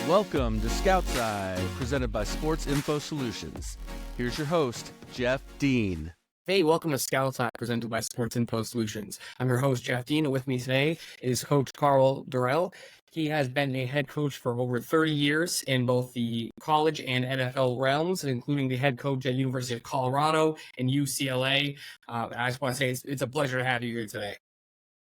Welcome to Scout's Eye, presented by Sports Info Solutions. Here's your host, Jeff Dean. Hey, welcome to Scout's Eye, presented by Sports Info Solutions. I'm your host, Jeff Dean, and with me today is Coach Karl Dorrell. He has been a head coach for over 30 years in both the college and NFL realms, including the head coach at University of Colorado and UCLA. I just want to say it's a pleasure to have you here today.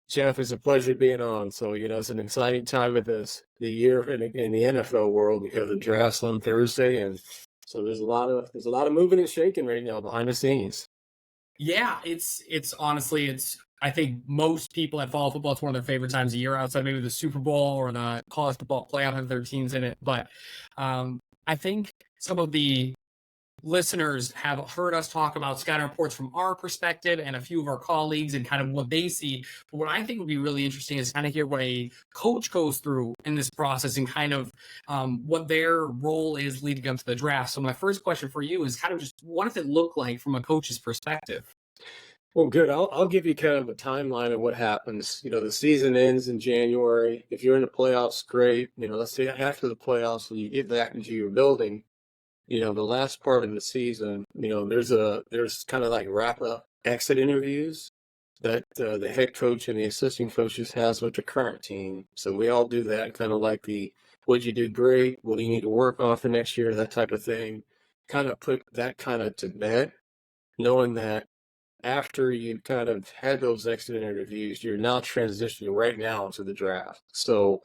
Jeff, it's a pleasure being on. So, it's an exciting time of the year in the NFL world because the draft's on Thursday. And so there's a lot of moving and shaking right now behind the scenes. Yeah, it's honestly, I think most people that follow football, it's one of their favorite times of year outside maybe the Super Bowl or the college football playoff have their teams in it. But I think some of the listeners have heard us talk about scouting reports from our perspective and a few of our colleagues and kind of what they see. But what I think would be really interesting is kind of hear what a coach goes through in this process and kind of what their role is leading up to the draft. So my first question for you is kind of just what does it look like from a coach's perspective? Well, good. I'll give you kind of a timeline of what happens. The season ends in January. If you're in the playoffs, great. Let's say after the playoffs, when you get back into your building, the last part of the season, there's kind of like wrap up exit interviews that the head coach and the assistant coaches has with the current team. So we all do that, kind of like what'd you do great? What do you need to work on for next year? That type of thing. Kind of put that kind of to bed, knowing that after you kind of had those exit interviews, you're now transitioning right now into the draft. So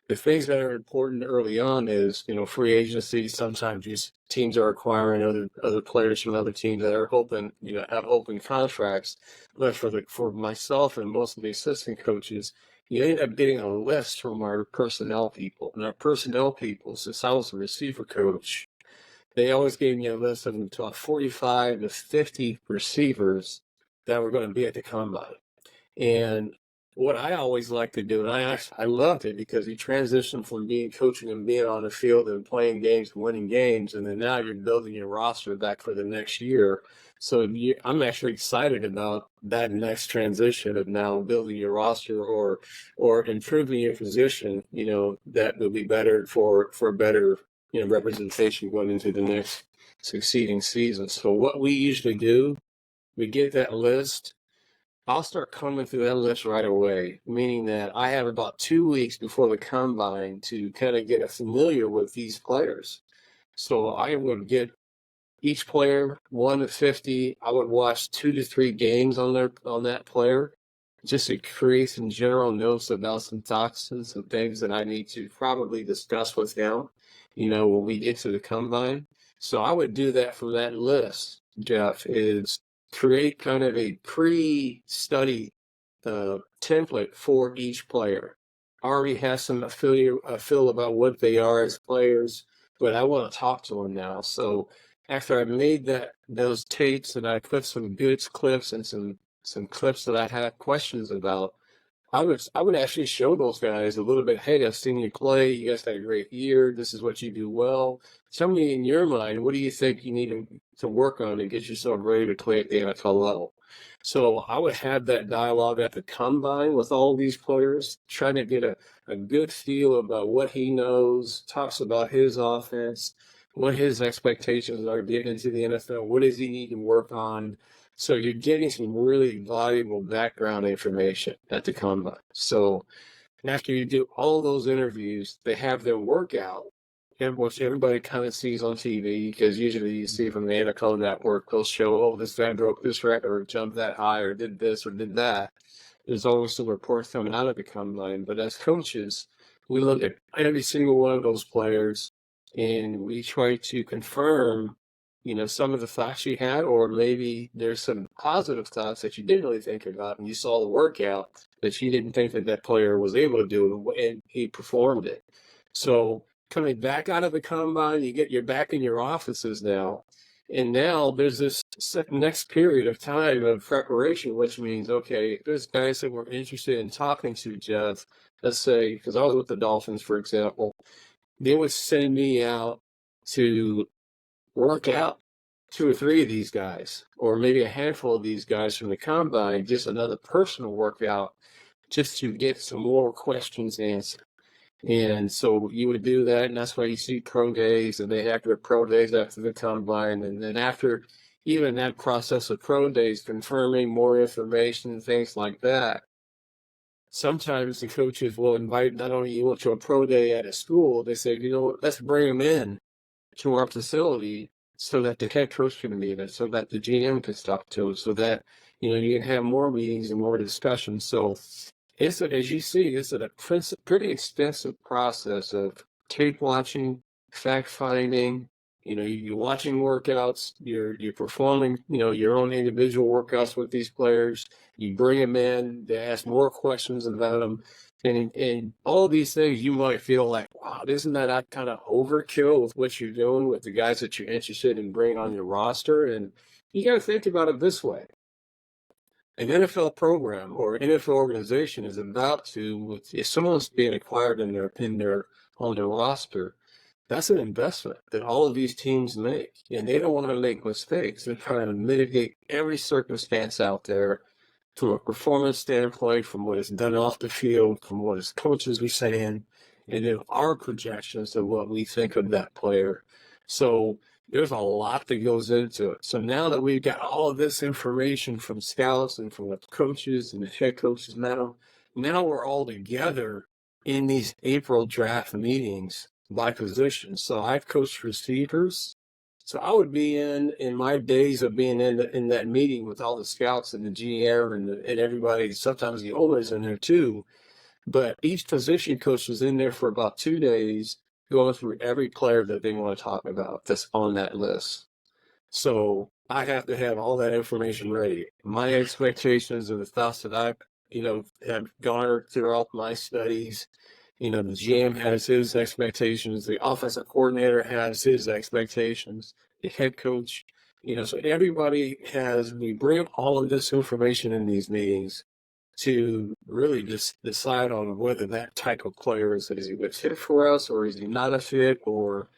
the things that are important early on is, free agency. Sometimes these teams are acquiring other players from other teams that are open, have open contracts. But for myself and most of the assistant coaches, you end up getting a list from our personnel people. And our personnel people, since I was a receiver coach, they always gave me a list of 45 to 50 receivers that were going to be at the combine. And what I always like to do, and I loved it because you transition from coaching and being on the field and playing games and winning games, and then now you're building your roster back for the next year. So I'm actually excited about that next transition of now building your roster or improving your position. That will be better for better representation going into the next succeeding season. So what we usually do, we get that list. I'll start coming through that list right away, meaning that I have about 2 weeks before the combine to kind of get familiar with these players. So I would get each player 1 to 50. I would watch 2 to 3 games on that player, just to create some general notes about some toxins and things that I need to probably discuss with them, when we get to the combine. So I would do that from that list, Jeff, is create kind of a pre-study template for each player. I already have some feel about what they are as players, but I want to talk to them now. So after I made those tapes and I put some good clips and some clips that I had questions about, I would actually show those guys a little bit. Hey, I've seen you play. You guys had a great year. This is what you do well. Tell me in your mind, what do you think you need to work on to get yourself ready to play at the NFL level? So I would have that dialogue at the combine with all these players, trying to get a good feel about what he knows, talks about his offense, what his expectations are getting into the NFL. What does he need to work on? So you're getting some really valuable background information at the combine. So after you do all those interviews, they have their workout, which everybody kind of sees on TV, because usually you see from the NFL Network, they'll show, oh, this guy broke this record or jumped that high or did this or did that. There's always some reports coming out of the combine. But as coaches, we look at every single one of those players and we try to confirm some of the thoughts you had, or maybe there's some positive thoughts that you didn't really think about, and you saw the workout that you didn't think that player was able to do, and he performed it. So coming back out of the combine, you're back in your offices now, and now there's this next period of time of preparation, which means, okay, there's guys that we're interested in talking to, Jeff. Let's say, because I was with the Dolphins, for example, they would send me out to work out 2 or 3 of these guys, or maybe a handful of these guys from the combine, just another personal workout, just to get some more questions answered. And so you would do that, and that's why you see pro days, and they have their pro days after the combine. And then after even that process of pro days, confirming more information and things like that, sometimes the coaches will invite not only you to a pro day at a school, they say, let's bring them in to our facility so that the head coach can meet us, so that the GM can talk to us, so that you can have more meetings and more discussions. So as you see, it's a pretty extensive process of tape watching, fact finding. You're watching workouts, you're performing, your own individual workouts with these players. You bring them in, they ask more questions about them. And all these things, you might feel like, wow, isn't that kind of overkill with what you're doing with the guys that you're interested in bringing on your roster? And you got to think about it this way. An NFL program or NFL organization is about to, if someone's being acquired on their roster, that's an investment that all of these teams make. And they don't want to make mistakes. They're trying to mitigate every circumstance out there from a performance standpoint, from what is done off the field, from what his coaches are saying, and then our projections of what we think of that player. So there's a lot that goes into it. So now that we've got all of this information from scouts and from the coaches and the head coaches now we're all together in these April draft meetings by position. So I've coached receivers. So I would be in my days of being in that meeting with all the scouts and the GM and everybody, sometimes the owners in there too. But each position coach was in there for about 2 days going through every player that they want to talk about that's on that list. So I have to have all that information ready. My expectations and the thoughts that I, have garnered throughout my studies. The GM has his expectations. The offensive coordinator has his expectations. The head coach, so everybody we bring all of this information in these meetings to really just decide on whether that type of player is he a good fit for us or is he not a fit or,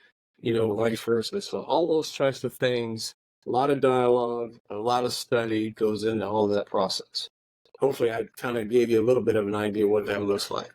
vice versa. So all those types of things, a lot of dialogue, a lot of study goes into all of that process. Hopefully I kind of gave you a little bit of an idea what that looks like.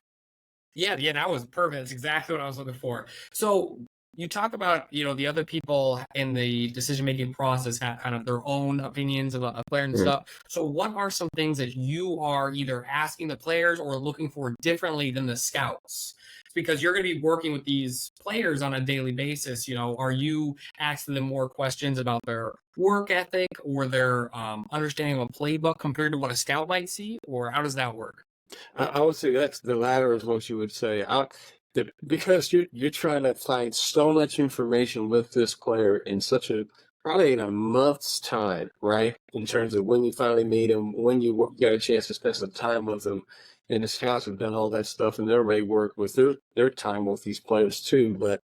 Yeah, that was perfect. That's exactly what I was looking for. So you talk about, the other people in the decision-making process have kind of their own opinions of a player and stuff. So what are some things that you are either asking the players or looking for differently than the scouts? Because you're going to be working with these players on a daily basis. Are you asking them more questions about their work ethic or their understanding of a playbook compared to what a scout might see? Or how does that work? I would say that's the latter is what you would say. Because you're trying to find so much information with this player in probably in a month's time, right? In terms of when you finally meet him, when you get a chance to spend some time with him, and the scouts have done all that stuff, and they're ready to work with their time with these players too. But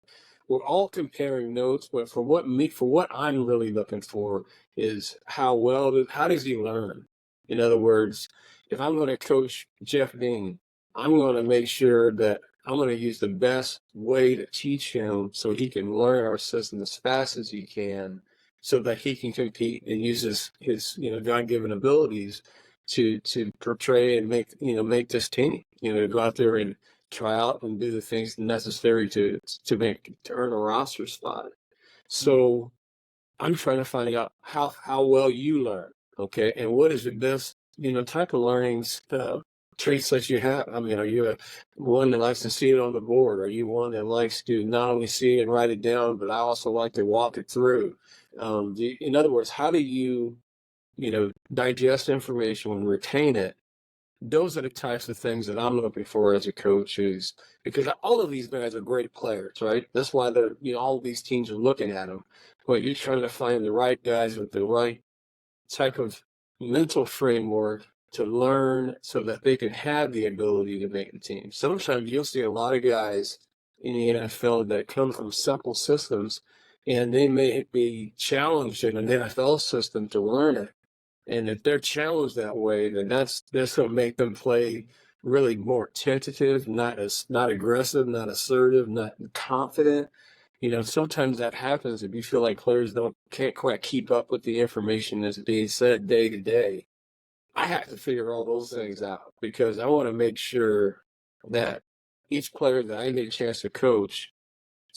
we're all comparing notes. But for what I'm really looking for is how does he learn? In other words, if I'm going to coach Jeff Dean, I'm going to make sure that I'm going to use the best way to teach him so he can learn our system as fast as he can so that he can compete and use his God-given abilities to portray and make this team, go out there and try out and do the things necessary to earn a roster spot. So I'm trying to find out how well you learn, okay, and what is the best type of learning traits that you have. I mean, are you one that likes to see it on the board? Are you one that likes to not only see it and write it down, but I also like to walk it through? In other words, how do you digest information and retain it? Those are the types of things that I'm looking for as a coach, because all of these guys are great players, right? That's why all of these teams are looking at them. But you're trying to find the right guys with the right type of mental framework to learn so that they can have the ability to make the team. Sometimes you'll see a lot of guys in the NFL that come from simple systems and they may be challenged in an NFL system to learn it. And if they're challenged that way, then that's going to make them play really more tentative, not aggressive, not assertive, not confident. Sometimes that happens if you feel like players can't quite keep up with the information that's being said day to day. I have to figure all those things out because I want to make sure that each player that I get a chance to coach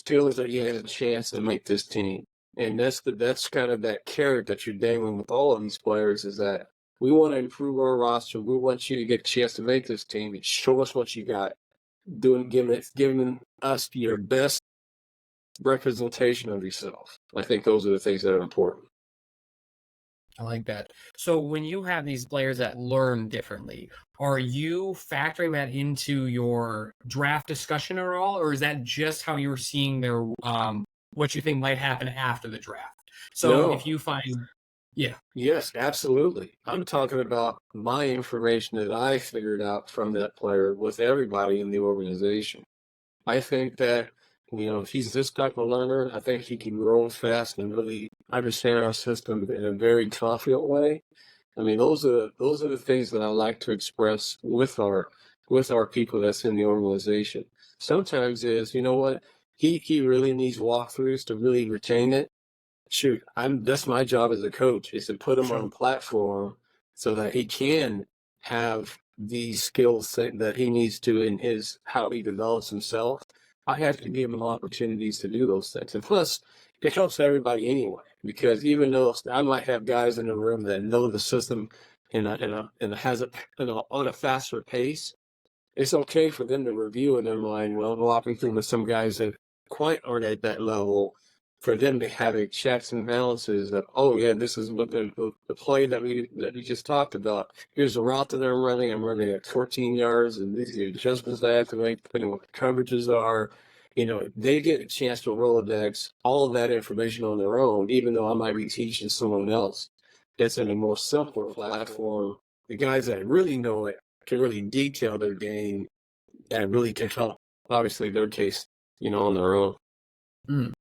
feels that he has a chance to make this team. And that's kind of that carrot that you're dangling with all of these players is that we want to improve our roster. We want you to get a chance to make this team and show us what you got. Giving us your best representation of yourself. I think those are the things that are important. I like that. So when you have these players that learn differently, are you factoring that into your draft discussion at all, or is that just how you're seeing their what you think might happen after the draft? So No. if you find, yeah, Yes, absolutely. I'm talking about my information that I figured out from that player with everybody in the organization. I think that, if he's this type of learner, I think he can grow fast and really understand our system in a very confident way. I mean, those are the things that I like to express with our people that's in the organization. Sometimes is, you know what, he really needs walkthroughs to really retain it. Shoot, that's my job as a coach is to put him on a platform so that he can have the skills that he needs to in his how he develops himself. I have to give him opportunities to do those things. And plus, it helps everybody anyway, because even though I might have guys in the room that know the system and has it on a faster pace, it's okay for them to review in their mind, well, walking through with some guys that quite aren't at that level, for them to have a checks and balances of, oh yeah, this is what the play that we just talked about. Here's the route that I'm running. I'm running at 14 yards, and these are the adjustments I have to make, depending on what the coverages are. They get a chance to Rolodex all of that information on their own, even though I might be teaching someone else. It's in a more simpler platform. The guys that really know it can really detail their game and really can help, obviously, their case, on their own. mm,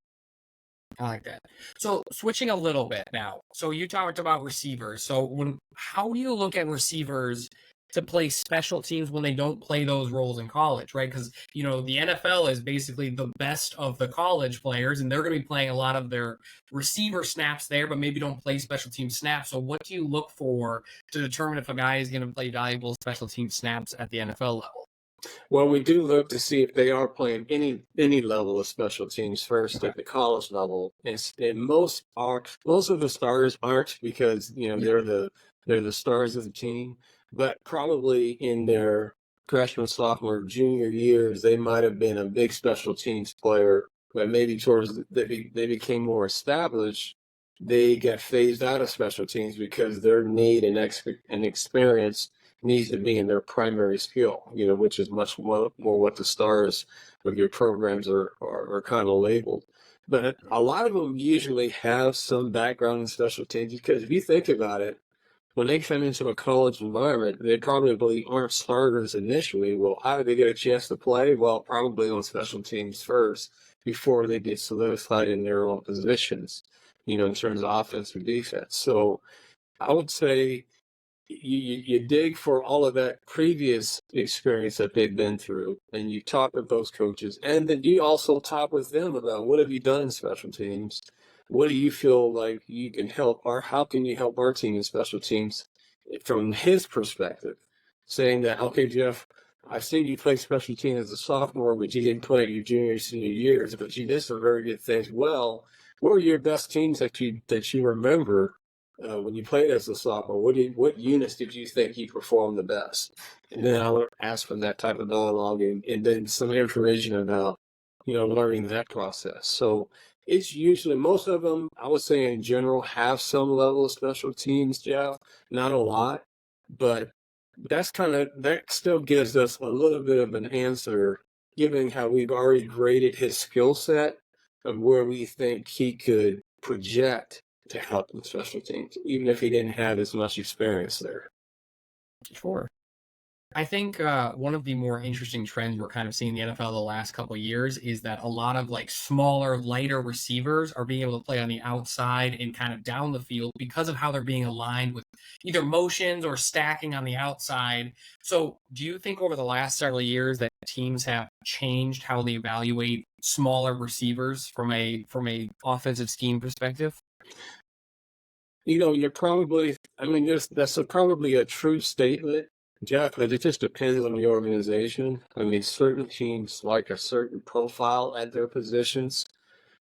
I like that. So switching a little bit now. So you talked about receivers. So how do you look at receivers to play special teams when they don't play those roles in college, right? Because the NFL is basically the best of the college players, and they're going to be playing a lot of their receiver snaps there, but maybe don't play special team snaps. So what do you look for to determine if a guy is going to play valuable special team snaps at the NFL level? Well, we do look to see if they are playing any level of special teams first at the college level. And most of the stars aren't because they're the stars of the team, but probably in their freshman, sophomore, junior years, they might have been a big special teams player, but maybe they became more established. They got phased out of special teams because their need and experience needs to be in their primary skill, which is much more what the stars of your programs are kind of labeled. But a lot of them usually have some background in special teams because if you think about it, when they come into a college environment, they probably aren't starters initially. Well, how do they get a chance to play? Well, probably on special teams first before they get solidified in their own positions, in terms of offense or defense. So I would say you dig for all of that previous experience that they've been through, and you talk with those coaches, and then you also talk with them about what have you done in special teams, what do you feel like you can help, or how can you help our team in special teams from his perspective, saying that, okay, Jeff, I've seen you play special teams as a sophomore, but you didn't play your junior and senior years, but you did some very good things. Well, what were your best teams that you remember when you played as a sophomore? What units did you think you performed the best? And then I'll ask for that type of dialogue and then some information about learning that process. So it's usually most of them, I would say in general, have some level of special teams, Jeff. Not a lot, but that still gives us a little bit of an answer, given how we've already graded his skill set of where we think he could project to help in special teams, even if he didn't have as much experience there. Sure. I think one of the more interesting trends we're kind of seeing in the NFL the last couple of years is that a lot of smaller, lighter receivers are being able to play on the outside and kind of down the field because of how they're being aligned with either motions or stacking on the outside. So, do you think over the last several years that teams have changed how they evaluate smaller receivers from a offensive scheme perspective? You're probably, I mean, that's probably a true statement. Jeff, but it just depends on the organization. I mean, certain teams like a certain profile at their positions.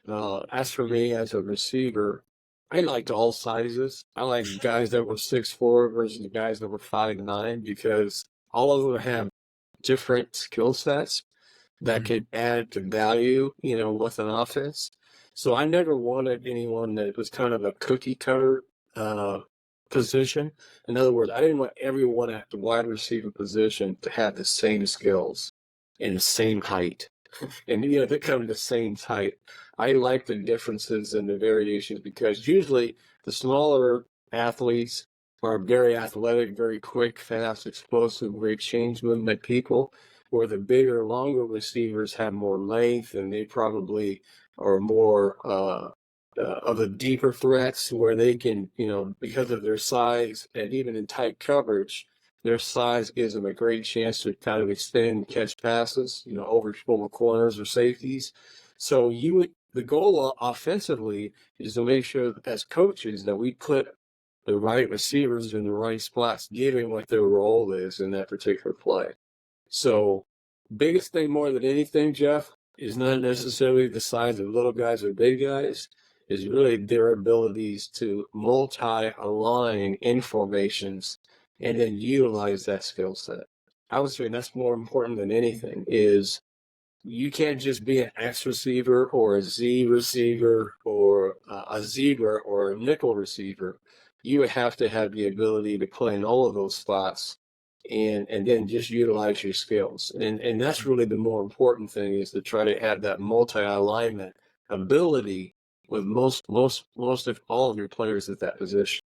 As for me, as a receiver, I liked all sizes. I like guys that were 6'4" versus guys that were 5'9" because all of them have different skill sets that could add to value, with an offense. So I never wanted anyone that was kind of a cookie cutter uh, position. In other words, I didn't want everyone at the wide receiver position to have the same skills and the same height. And they come the same height. I like the differences and the variations because usually the smaller athletes are very athletic, very quick, fast, explosive, great change movement people, where the bigger, longer receivers have more length and they probably are more of the deeper threats where they can, because of their size and even in tight coverage, their size gives them a great chance to kind of extend, catch passes, over corners or safeties. So the goal offensively is to make sure that as coaches that we put the right receivers in the right spots, given what their role is in that particular play. So biggest thing more than anything, Jeff, is not necessarily the size of little guys or big guys, is really their abilities to multi-align in formations and then utilize that skill set. I would say that's more important than anything is you can't just be an X receiver or a Z receiver or a zebra or a nickel receiver. You have to have the ability to play in all of those spots and then just utilize your skills. And that's really the more important thing is to try to have that multi-alignment ability with most of all of your players at that position.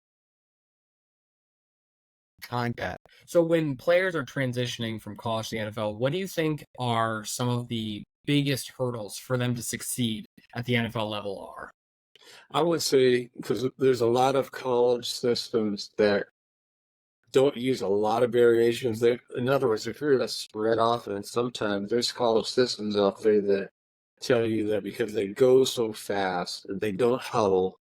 Contact. So when players are transitioning from college to the NFL, what do you think are some of the biggest hurdles for them to succeed at the NFL level are? I would say because there's a lot of college systems that don't use a lot of variations. In other words, if you're spread off, and sometimes there's college systems out there that tell you that because they go so fast and they don't huddle,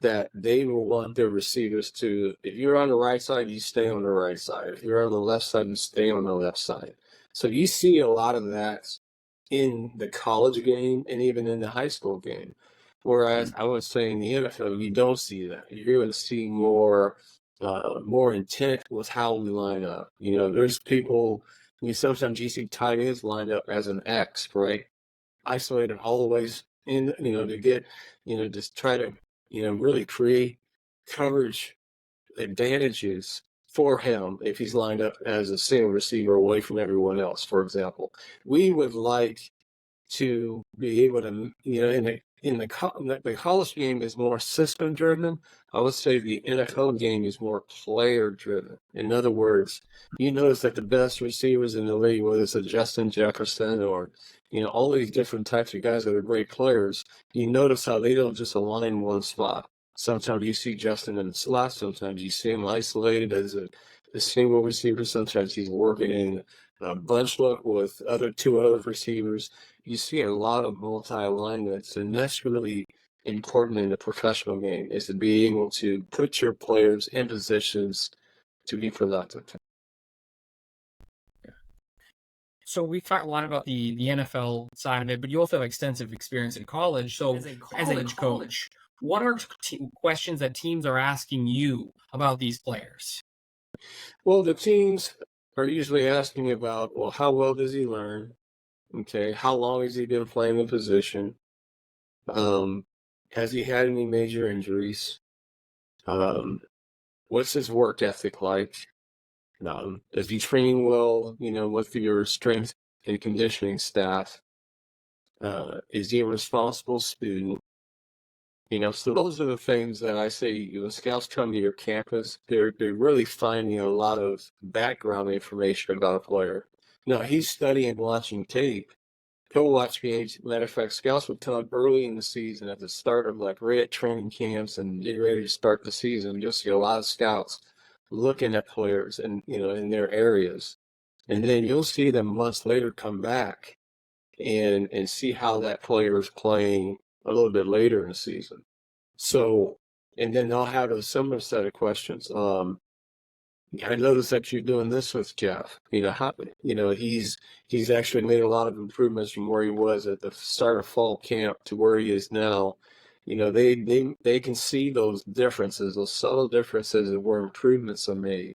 that they will want their receivers to, if you're on the right side, you stay on the right side. If you're on the left side, you stay on the left side. So you see a lot of that in the college game and even in the high school game. Whereas I would say in the NFL, you don't see that. You're going to see more intent with how we line up. There's people, sometimes you see tight ends lined up as an X, right? Isolated all the ways in, to get, just try to, really create coverage advantages for him if he's lined up as a single receiver away from everyone else, for example. We would like to be able to, the college game is more system driven. I would say the NFL game is more player driven. In other words, you notice that the best receivers in the league, whether it's a Justin Jefferson or, all these different types of guys that are great players, you notice how they don't just align in one spot. Sometimes you see Justin in the slot, sometimes you see him isolated as a single receiver, sometimes he's working in a bunch look with two other receivers. You see a lot of multi-alignments, and that's really important in the professional game, is to be able to put your players in positions to be productive. So we've talked a lot about the NFL side of it, but you also have extensive experience in college. So as a college coach, what are questions that teams are asking you about these players? Well, the teams are usually asking about, well, how well does he learn? Okay, how long has he been playing the position? Has he had any major injuries? What's his work ethic like? Is he training well, with your strength and conditioning staff? Is he a responsible student? So those are the things that I say, scouts come to your campus, they're really finding a lot of background information about a player. Now, he's studying, watching tape. He'll watch games. Matter of fact, scouts would come early in the season at the start of right at training camps and get ready to start the season. You'll see a lot of scouts looking at players and, in their areas. And then you'll see them months later come back and see how that player is playing a little bit later in the season. So, and then they'll have a similar set of questions. I noticed that you're doing this with Jeff. He's actually made a lot of improvements from where he was at the start of fall camp to where he is now. They can see those differences, those subtle differences of where improvements are made.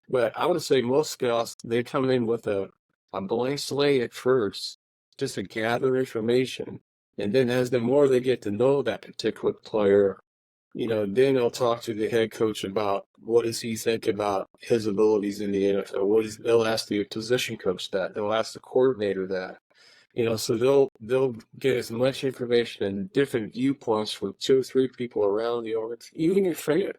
But I would say most scouts, they come in with a blank slate at first, just to gather information. And then as the more they get to know that particular player, then they'll talk to the head coach about what does he think about his abilities in the NFL. They'll ask the position coach that. They'll ask the coordinator that. So they'll get as much information and different viewpoints from 2 or 3 people around the organization, even your trainer.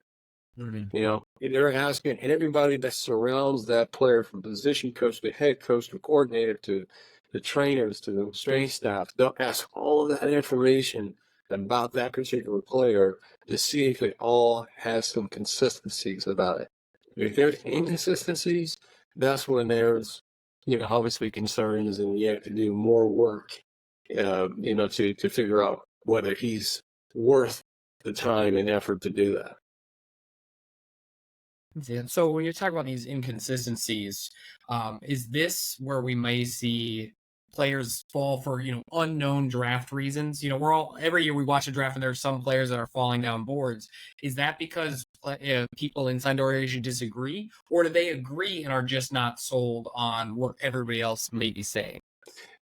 They're asking, and everybody that surrounds that player, from position coach to head coach to coordinator to the trainers to the strength staff, they'll ask all of that information about that particular player to see if it all has some consistencies about it. If there's inconsistencies, that's when there's, obviously concerns, and you have to do more work, to figure out whether he's worth the time and effort to do that. Yeah. So when you're talking about these inconsistencies, is this where we may see players fall for, unknown draft reasons? Every year we watch a draft and there's some players that are falling down boards. Is that because people inside the organization disagree, or do they agree and are just not sold on what everybody else may be saying?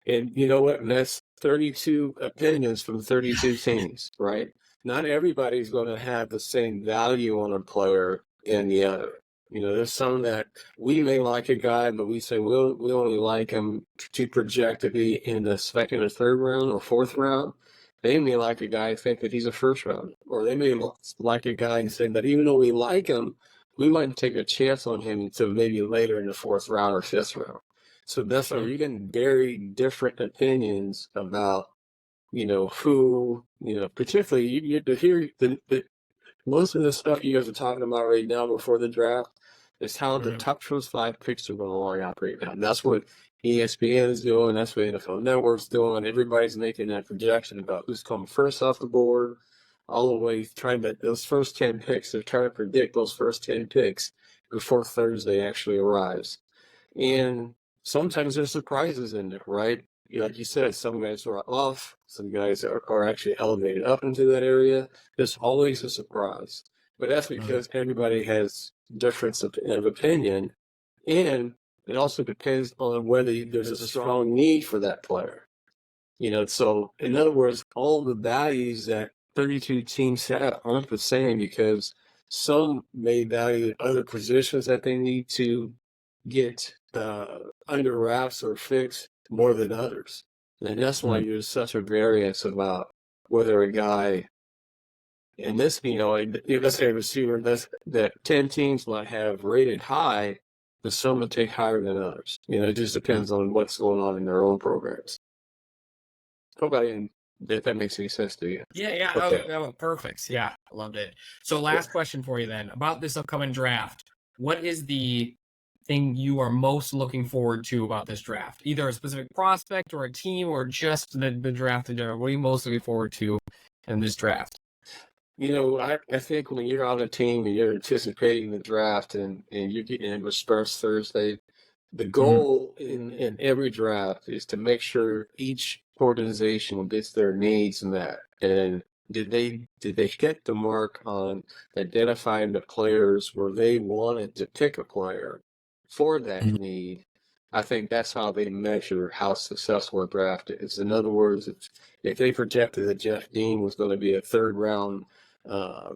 And you know what? And that's 32 opinions from 32 teams, right? Not everybody's going to have the same value on a player in the other. There's some that we may like a guy, but we say we only like him to project to be in the second or third round or fourth round. They may like a guy and think that he's a first round, or they may like a guy and say that even though we like him, we might take a chance on him until maybe later in the fourth round or fifth round. So that's why you get very different opinions about, who, particularly you get to hear most of the stuff you guys are talking about right now before the draft is how the top first 5 picks are going to line up right now. And that's what ESPN is doing. That's what NFL Network's doing. Everybody's making that projection about who's coming first off the board, all the way trying to, those first 10 picks, they're trying to predict those first 10 picks before Thursday actually arrives. And sometimes there's surprises in there, right? Like you said, some guys are off, some guys are actually elevated up into that area. There's always a surprise. But that's because everybody has difference of opinion, and it also depends on whether there's a strong need for that player. So in other words, all the values that 32 teams have aren't the same, because some may value other positions that they need to get under wraps or fixed more than others. And that's why there's such a variance about whether a guy, and this, let's say a receiver that 10 teams might have rated high, but some will take higher than others. It just depends on what's going on in their own programs. Hope if that makes any sense to you. Yeah. Okay. That was perfect. Yeah, I loved it. So last question for you then, about this upcoming draft. What is the thing you are most looking forward to about this draft? Either a specific prospect or a team, or just the draft in general. What are you most looking forward to in this draft? I think when you're on a team and you're anticipating the draft and you're getting in with Spurs Thursday, the goal in every draft is to make sure each organization gets their needs met. And did they hit the mark on identifying the players where they wanted to pick a player for that need? I think that's how they measure how successful a draft is. In other words, if they projected that Jeff Dean was going to be a third round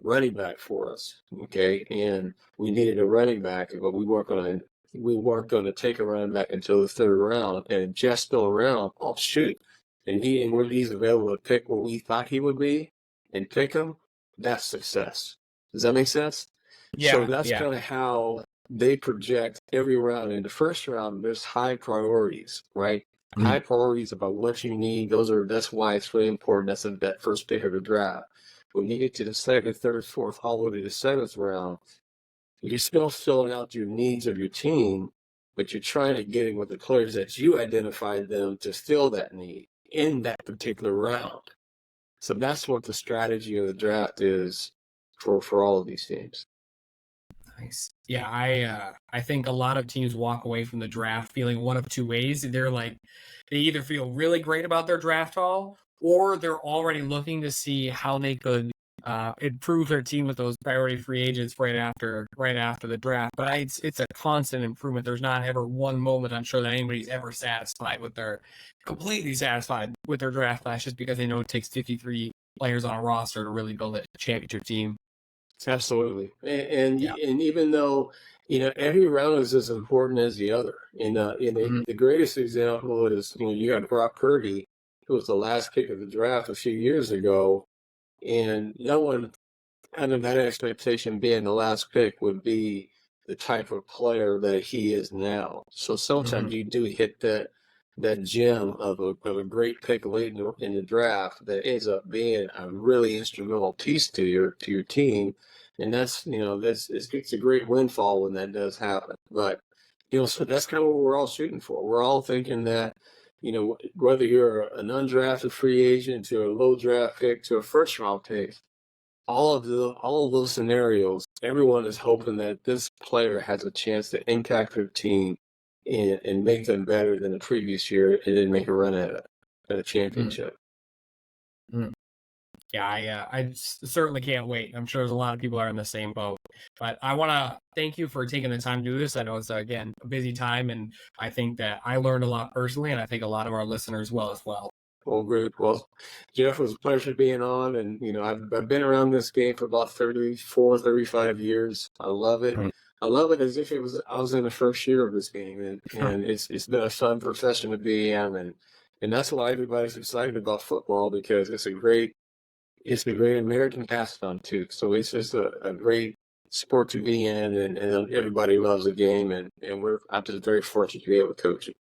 running back for us, okay, and we needed a running back, but we weren't going to take a running back until the third round, and Jeff's still around. Oh shoot! And he's available to pick what we thought he would be and pick him. That's success. Does that make sense? Yeah. So that's kind of how they project every round. In the first round, there's high priorities, right? High priorities about what you need. That's why it's really important. That's that first pick of the draft. When you get to the second, third, fourth, all the way to the seventh round, you're still filling out your needs of your team, but you're trying to get in with the players that you identified them to fill that need in that particular round. So that's what the strategy of the draft is for all of these teams. Nice. Yeah, I think a lot of teams walk away from the draft feeling one of two ways. They either feel really great about their draft haul, or they're already looking to see how they could improve their team with those priority free agents right after the draft. But it's a constant improvement. There's not ever one moment I'm sure that anybody's ever completely satisfied with their draft class, just because they know it takes 53 players on a roster to really build a championship team. Absolutely. And Yeah. and even though, every round is as important as the other. And Mhm. the greatest example is, you got Brock Purdy, who was the last pick of the draft a few years ago, and no one kind of had an expectation being the last pick would be the type of player that he is now. So Mhm. sometimes you do hit that gem of a great pick late in the draft that ends up being a really instrumental piece to your team, and it's a great windfall when that does happen. But so that's kind of what we're all shooting for. We're all thinking that whether you're an undrafted free agent to a low draft pick to a first round pick, all of those scenarios, everyone is hoping that this player has a chance to impact their team and make them better than the previous year and then make a run at a Mhm. championship. Mhm. Yeah, certainly can't wait. I'm sure there's a lot of people are in the same boat. But I want to thank you for taking the time to do this. I know it's, again, a busy time, and I think that I learned a lot personally, and I think a lot of our listeners will as well. Well, great. Well, Jeff, it was a pleasure being on. And, I've been around this game for about 35 years. I love it. Mhm. I love it as if I was in the first year of this game. And it's been a fun profession to be in. And that's why everybody's excited about football, because it's a great American pastime too. So it's just a great sport to be in, and everybody loves the game, and I'm just very fortunate to be able to coach it.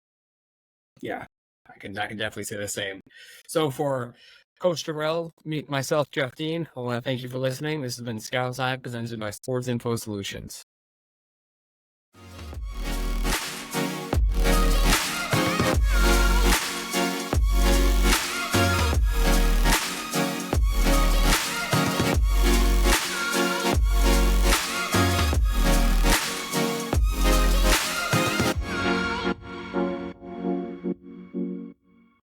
Yeah, I can definitely say the same. So for Coach Dorrell, myself, Jeff Dean, I want to thank you for listening. This has been Scout's Eye presented by Sports Info Solutions.